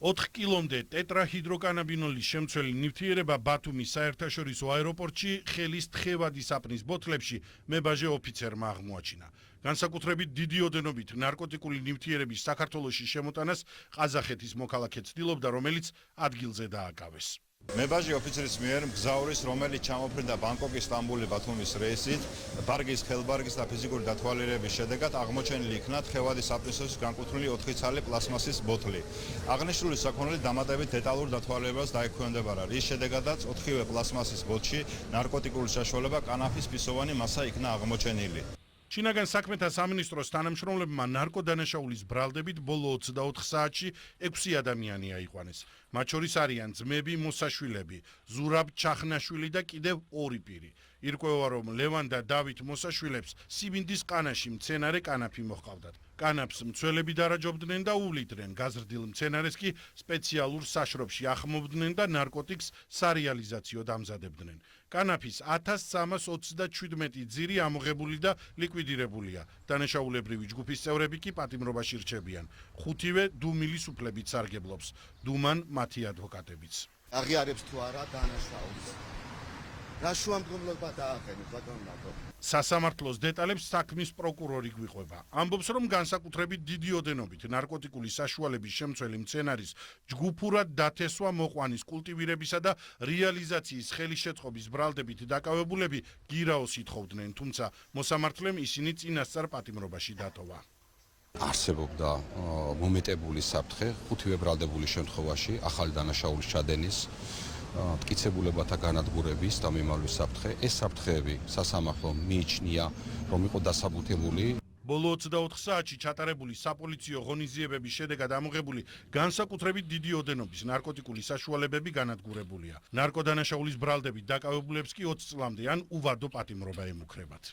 4 კილომდე ტეტრაჰიდროკანაბინოლის შემცველი ნივთიერება ბათუმის საერთაშორისო აეროპორტში ხელის თხევადი საპნის ბოთლებში მებაჟე ოფიცერმა აღმოაჩინა. განსაკუთრებით დიდი ოდენობით ნარკოტიკული ნივთიერების საქართველოში შემოტანას ყაზახეთის მოქალაქე ცდილობდა, რომელიც ადგილზე დააკავეს. მებაჟი ოფიცრის მიერ მგზავრის, რომელიც ჩამოფრინდა ბანკოკის სტამბოლის ბათუმის რეისით, ბარგის, ხელბარგის და ფიზიკური დათვალიერების შედეგად აღმოჩენილი იქნა თხევადი საპნისის განკუთვნილი 4 ცალი პლასმასის ბოთლი. აღნიშნული საქონელი დამატებით დეტალურ დათვალიერებას დაექვემდებარა, რის შედეგადაც 4-ვე პლასმასის ბოთლში ნარკოტიკული საშუალება კანაფის ფისოვანი მასა იქნა აღმოჩენილი. ჩინაგან საქმეთა სამინისტროს თანამშრომლებმა ნარკოდანაშაულის ბრალდებით ბოლო 24 საათში 6 ადამიანი აიყვანეს. მათ შორის არიან ძმები, მოსაშვილები, ზურაბ ჩახნაშვილი და კიდევ 2 პირი. ირკვევა, რომ ლევან და დავით მოსაშვილებს სიბინდის ყანაში მცენარე კანაფი მოჰყავდათ. კანაფს მცველები დარაჯობდნენ და უვლიდნენ, გაზრდილ მცენარეს კი სპეციალურ საშრობში ახმობდნენ და ნარკოტიკს სარეალიზაციოდ ამზადებდნენ. კანაფის 1327 ძირი ამოღებული და ლიკვიდირებულია. დანაშაულებრივი ჯგუფის წევრები კი პატიმრობაში რჩებიან. 5-ვე დუმილის უფლებით სარგებლობს. დუმან მათი ადვოკატებიც. აღიარებს თუ არა დანაშაულს. რა შუამდგომლობა დააყენებს ბატონო? სასამართლოს დეტალებს საქმის პროკურორი გვიყვება. ამბობს, რომ განსაკუთრებით დიდი ოდენობით ნარკოტიკული საშუალების შემცველი მცენარის ჯგუფურად დათესვა მოყვანის კულტივირებისა და რეალიზაციის ხელისშეწყობის ბრალდებით დაკავებულები გირაოს ითხოვდნენ, თუმცა მოსამართლემ ისინი წინასწარ პატიმრობაში დატოვა. არსებობდა მომეტებული საფრთხე 5-ვე ბრალდებული შემთხვევაში ახალი დანაშაულის ჩადენის მტკიცებულებათა განადგურების და მიმართვის საფრთხე. ეს საფრთხეები სასამართლომ მიიჩნია, რომ იყო დასაბუთებული. ბოლო 24 საათში ჩატარებული საპოლიციო ღონისძიებების შედეგად ამოღებული განსაკუთრებით დიდი ოდენობის ნარკოტიკული საშუალებები განადგურებულია. ნარკოდანაშაულის ბრალდებით დაკავებულებს კი 20 წლამდე ან უვადო პატიმრობა ემუქრებათ.